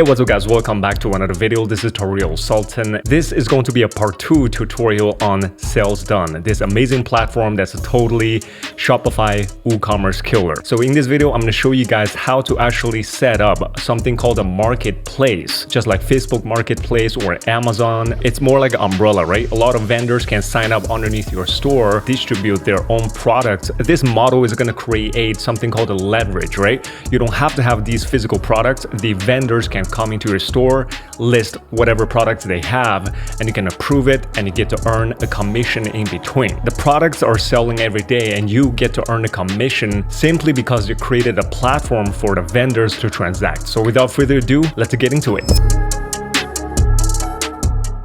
Hey, what's up guys, welcome back to another video. This is Tario Sultan. This is going to be a part 2 tutorial on Selldone, this amazing platform that's a totally Shopify WooCommerce killer. So in this video, I'm going to show you guys how to actually set up something called a marketplace, just like Facebook Marketplace or Amazon. It's more like an umbrella, right? A lot of vendors can sign up underneath your store, distribute their own products. This model is going to create something called a leverage, right? You don't have to have these physical products. The vendors can come into your store, list whatever products they have, and you can approve it and you get to earn a commission in between. The products are selling every day and you get to earn a commission simply because you created a platform for the vendors to transact. So without further ado, let's get into it.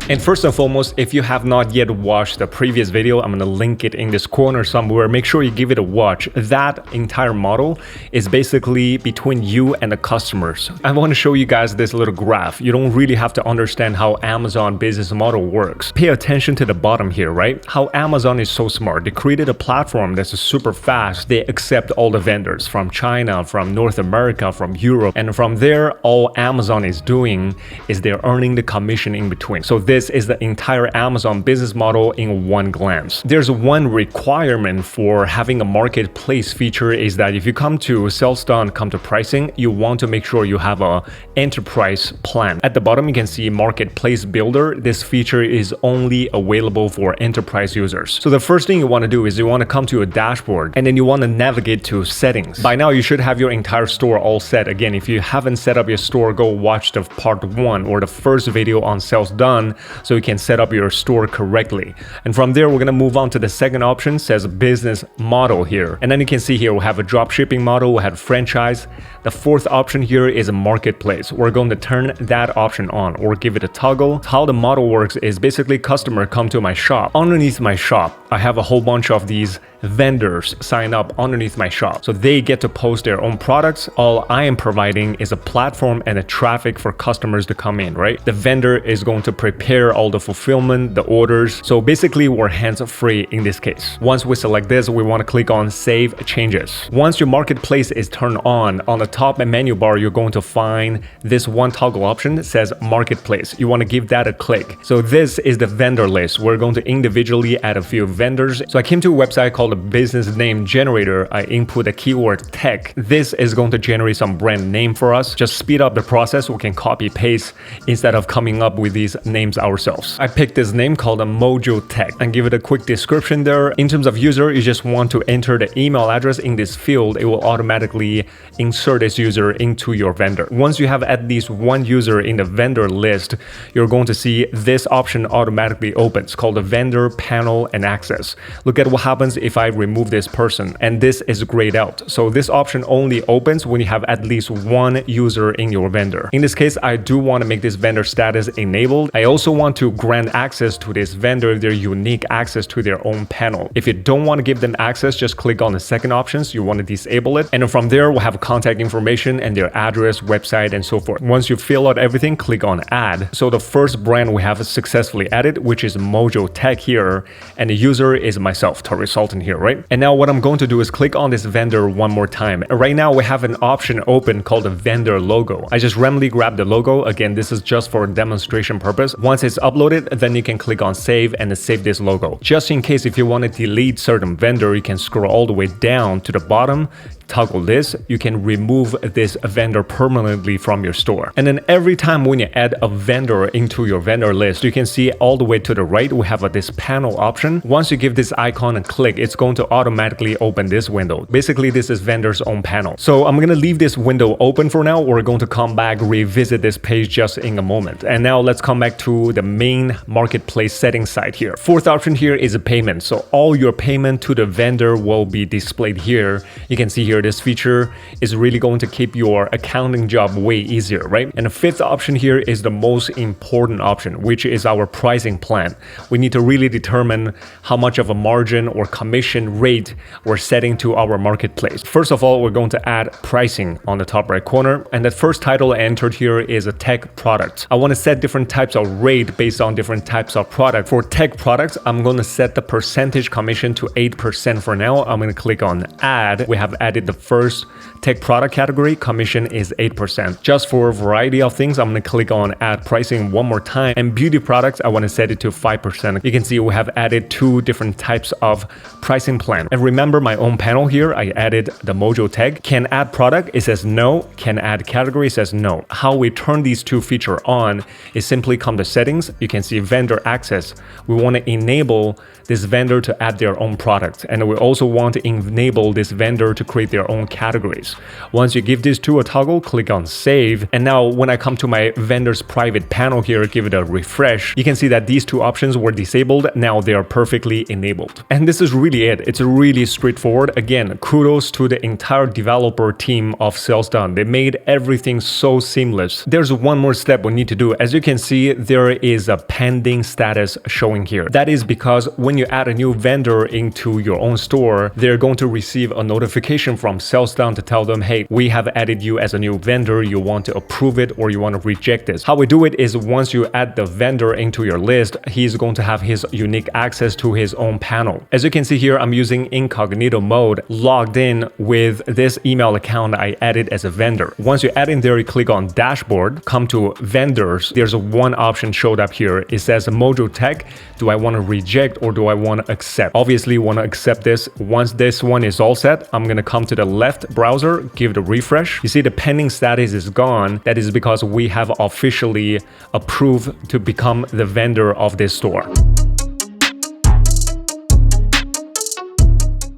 And first and foremost, if you have not yet watched the previous video, I'm going to link it in this corner somewhere. Make sure you give it a watch. That entire model is basically between you and the customers. I want to show you guys this little graph. You don't really have to understand how Amazon business model works. Pay attention to the bottom here, right? How Amazon is so smart. They created a platform that's super fast. They accept all the vendors from China, from North America, from Europe. And from there, all Amazon is doing is they're earning the commission in between. So this is the entire Amazon business model in one glance. There's one requirement for having a marketplace feature is that if you come to Selldone, come to pricing, you want to make sure you have a enterprise plan. At the bottom, you can see marketplace builder. This feature is only available for enterprise users. So the first thing you want to do is you want to come to a dashboard and then you want to navigate to settings. By now, you should have your entire store all set. Again, if you haven't set up your store, go watch the part 1 or the first video on Selldone so you can set up your store correctly. And from there, we're going to move on to the second option, says business model here. And then you can see here, we have a drop shipping model, we have franchise. The fourth option here is a marketplace. We're going to turn that option on or give it a toggle. How the model works is basically customer come to my shop. Underneath my shop, I have a whole bunch of these vendors sign up underneath my shop. So they get to post their own products. All I am providing is a platform and a traffic for customers to come in, right? The vendor is going to prepare all the fulfillment, the orders. So basically we're hands-free in this case. Once we select this, we want to click on Save Changes. Once your marketplace is turned on the top menu bar, you're going to find this one toggle option that says Marketplace. You want to give that a click. So this is the vendor list. We're going to individually add a few vendors. So I came to a website called a business name generator. I input the keyword tech. This is going to generate some brand name for us. Just speed up the process. We can copy paste instead of coming up with these names ourselves. I picked this name called a Mojo Tech and give it a quick description there. In terms of user, you just want to enter the email address in this field. It will automatically insert this user into your vendor. Once you have at least one user in the vendor list, you're going to see this option automatically opens called the vendor panel and access. Look at what happens if I remove this person, and this is grayed out. So this option only opens when you have at least one user in your vendor. In this case, I do want to make this vendor status enabled. I also want to grant access to this vendor their unique access to their own panel. If you don't want to give them access, just click on the second options. You want to disable it. And from there, we'll have contact information and their address, website, and so forth. Once you fill out everything, click on add. So the first brand we have successfully added, which is Mojo Tech here, and the user is myself, Tario Sultan here, right? And now what I'm going to do is click on this vendor one more time. Right now we have an option open called the vendor logo. I just randomly grab the logo. Again, this is just for demonstration purpose. Once it's uploaded, then you can click on save and save this logo. Just in case if you want to delete certain vendor, you can scroll all the way down to the bottom, toggle this, you can remove this vendor permanently from your store. And then every time when you add a vendor into your vendor list, you can see all the way to the right, we have this panel option. Once you give this icon a click, it's going to automatically open this window. Basically, this is vendor's own panel. So I'm going to leave this window open for now. We're going to come back, revisit this page just in a moment. And now let's come back to the main marketplace settings side here. Fourth option here is a payment. So all your payment to the vendor will be displayed here. You can see here, this feature is really going to keep your accounting job way easier, right? And the fifth option here is the most important option, which is our pricing plan. We need to really determine how much of a margin or commission rate we're setting to our marketplace. First of all, we're going to add pricing on the top right corner. And the first title I entered here is a tech product. I want to set different types of rate based on different types of product. For tech products, I'm going to set the percentage commission to 8% for now. I'm going to click on add. We have added the first tech product category, commission is 8%. Just for a variety of things, I'm gonna click on add pricing one more time, and beauty products, I wanna set it to 5%. You can see we have added 2 different types of pricing plan. And remember my own panel here, I added the Mojo tag. Can add product, it says no. Can add category, it says no. How we turn these 2 features on is simply come to settings. You can see vendor access. We wanna enable this vendor to add their own product. And we also want to enable this vendor to create their own categories. Once you give these 2 a toggle, click on save. And now when I come to my vendor's private panel here, give it a refresh, you can see that these 2 options were disabled. Now they are perfectly enabled. And this is really it. It's really straightforward. Again, kudos to the entire developer team of Selldone. They made everything so seamless. There's one more step we need to do. As you can see, there is a pending status showing here. That is because when you add a new vendor into your own store, they're going to receive a notification from Selldone to tell them, hey, we have added you as a new vendor. You want to approve it or you want to reject this. How we do it is once you add the vendor into your list, he's going to have his unique access to his own panel. As you can see here, I'm using incognito mode, logged in with this email account I added as a vendor. Once you add in there, you click on dashboard, come to vendors. There's one option showed up here. It says Mojo tech. Do I want to reject or do I want to accept? Obviously, want to accept this. Once this one is all set, I'm going to come to the left browser, give it a refresh. You see the pending status is gone. That is because we have officially approved to become the vendor of this store.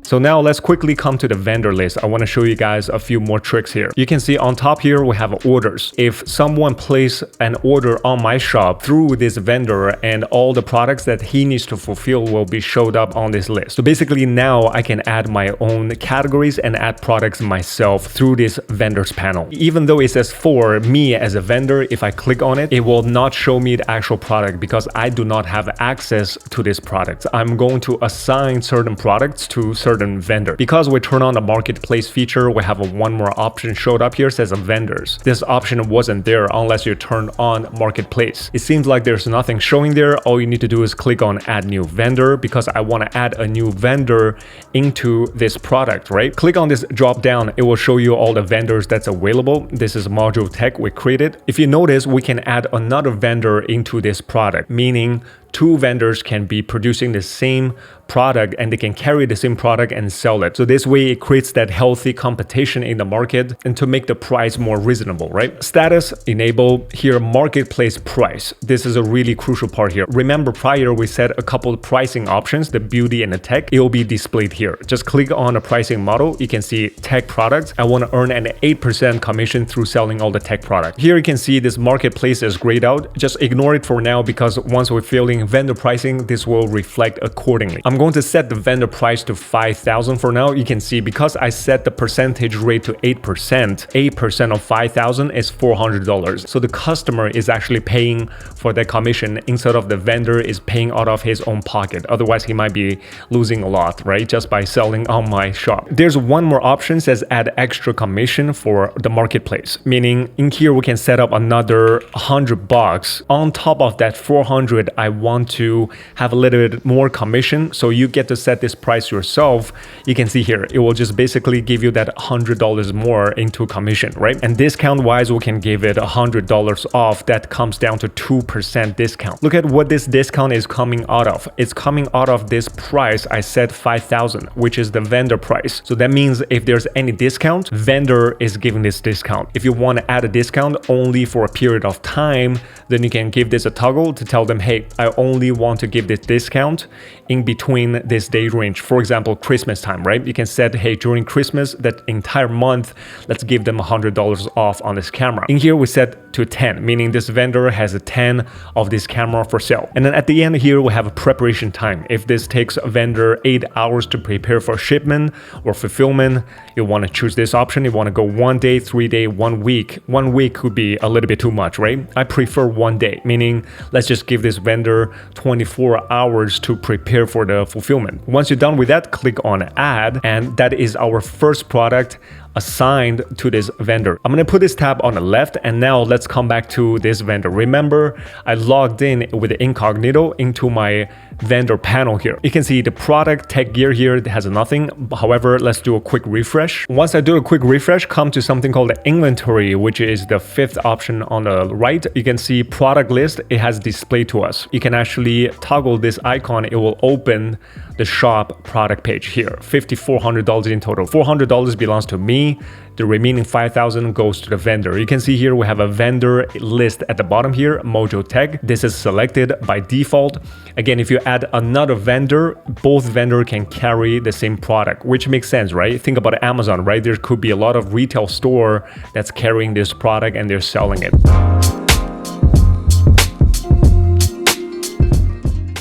So now let's quickly come to the vendor list. I want to show you guys a few more tricks here. You can see on top here, we have orders. If someone places an order on my shop through this vendor and all the products that he needs to fulfill will be showed up on this list. So basically now I can add my own categories and add products myself through this vendors panel. Even though it says for me as a vendor, if I click on it, it will not show me the actual product because I do not have access to this product. I'm going to assign certain products to certain vendor. Because we turn on the marketplace feature, we have one more option showed up here, says vendors. This option wasn't there unless you turn on marketplace. It seems like there's nothing showing there. All you need to do is click on add new vendor because I want to add a new vendor into this product, right? Click on this drop down. It will show you all the vendors that's available. This is Mojo Tech we created. If you notice, we can add another vendor into this product, meaning 2 vendors can be producing the same product and they can carry the same product and sell it. So this way it creates that healthy competition in the market and to make the price more reasonable, right? Status enable here, marketplace price. This is a really crucial part here. Remember prior we set a couple of pricing options, the beauty and the tech. It will be displayed here. Just click on the pricing model. You can see tech products. I want to earn an 8% commission through selling all the tech products. Here you can see this marketplace is grayed out. Just ignore it for now because once we're filling vendor pricing, this will reflect accordingly. I'm going to set the vendor price to 5,000 for now. You can see because I set the percentage rate to 8% of 5,000 is $400. So the customer is actually paying for that commission instead of the vendor is paying out of his own pocket. Otherwise, he might be losing a lot, right? Just by selling on my shop. There's one more option says add extra commission for the marketplace, meaning in here we can set up another $100. On top of that 400, I want to have a little bit more commission. So you get to set this price yourself. You can see here, it will just basically give you that $100 more into commission, right? And discount wise, we can give it $100 off. That comes down to 2% discount. Look at what this discount is coming out of. It's coming out of this price. I set 5,000, which is the vendor price. So that means if there's any discount, vendor is giving this discount. If you want to add a discount only for a period of time, then you can give this a toggle to tell them, hey, I only want to give this discount in between this date range. For example, Christmas time, right? You can set, hey, during Christmas, that entire month, let's give them $100 off on this camera. In here, we set to 10, meaning this vendor has a 10 of this camera for sale. And then at the end here, we have a preparation time. If this takes a vendor 8 hours to prepare for shipment or fulfillment, you want to choose this option. You want to go 1 day, 3 day, 1 week. 1 week could be a little bit too much, right? I prefer 1 day, meaning let's just give this vendor 24 hours to prepare for the fulfillment. Once you're done with that, click on add, and that is our first product assigned to this vendor. I'm gonna put this tab on the left, and now let's come back to this vendor. Remember, I logged in with the incognito into my vendor panel here. You can see the product tech gear here, it has nothing. However, let's do a quick refresh. Once I do a quick refresh, come to something called the inventory, which is the 5th option on the right. You can see product list, it has displayed to us. You can actually toggle this icon, it will open the shop product page here. $5,400 in total. $400 belongs to me. The remaining $5,000 goes to the vendor. You can see here we have a vendor list at the bottom here, Mojo Tech. This is selected by default. Again, if you add another vendor, both vendor can carry the same product, which makes sense, right? Think about Amazon, right? There could be a lot of retail store that's carrying this product and they're selling it.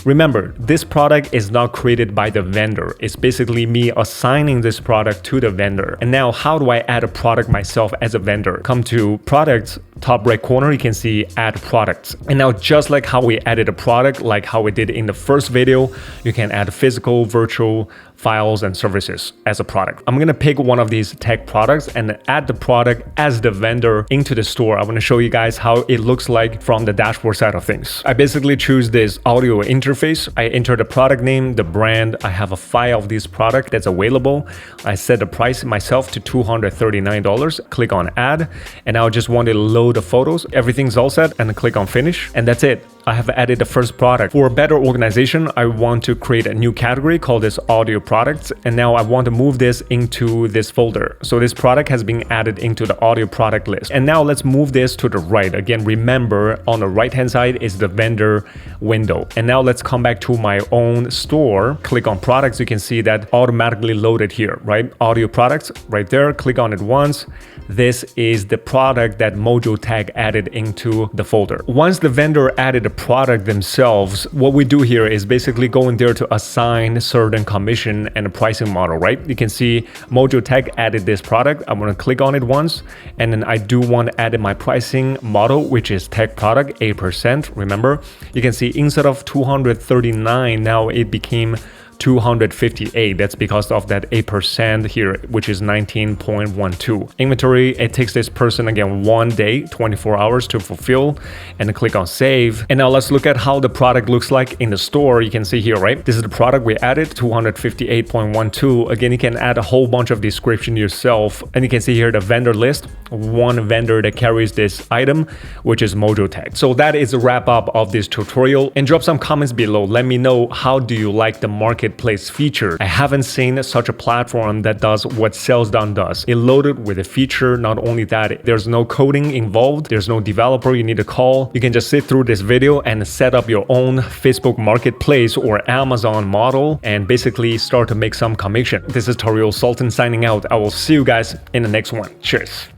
Remember, this product is not created by the vendor. It's basically me assigning this product to the vendor. And now how do I add a product myself as a vendor? Come to products, top right corner, you can see add products. And now just like how we added a product, like how we did in the first video, you can add physical, virtual files and services as a product. I'm gonna pick one of these tech products and add the product as the vendor into the store. I wanna show you guys how it looks like from the dashboard side of things. I basically choose this audio interface. I enter the product name, the brand. I have a file of this product that's available. I set the price myself to $239. Click on add. And now I just want to load the photos. Everything's all set and click on finish. And that's it. I have added the first product. For better organization, I want to create a new category called this audio products. And now I want to move this into this folder. So this product has been added into the audio product list. And now let's move this to the right. Again, remember on the right hand side is the vendor window. And now let's come back to my own store. Click on products. You can see that automatically loaded here, right? Audio products right there. Click on it once. This is the product that Mojo Tech added into the folder. Once the vendor added the product themselves, what we do here is basically go in there to assign certain commission and a pricing model, right? You can see Mojo Tech added this product. I'm going to click on it once, and then I do want to add my pricing model, which is tech product 8%. Remember, you can see instead of 239, now it became 258. That's because of that 8% here, which is 19.12. Inventory, it takes this person again 1 day, 24 hours to fulfill, and click on save. And now let's look at how the product looks like in the store. You can see here, right? This is the product we added, 258.12. Again, you can add a whole bunch of description yourself. And you can see here the vendor list, one vendor that carries this item, which is Mojo Tech. So that is a wrap up of this tutorial. And drop some comments below. Let me know, how do you like the marketplace feature? I haven't seen such a platform that does what Selldone does. It loaded with a feature. Not only that, there's no coding involved. There's no developer you need to call. You can just sit through this video and set up your own Facebook marketplace or Amazon model and basically start to make some commission. This is Tario Sultan signing out. I will see you guys in the next one. Cheers.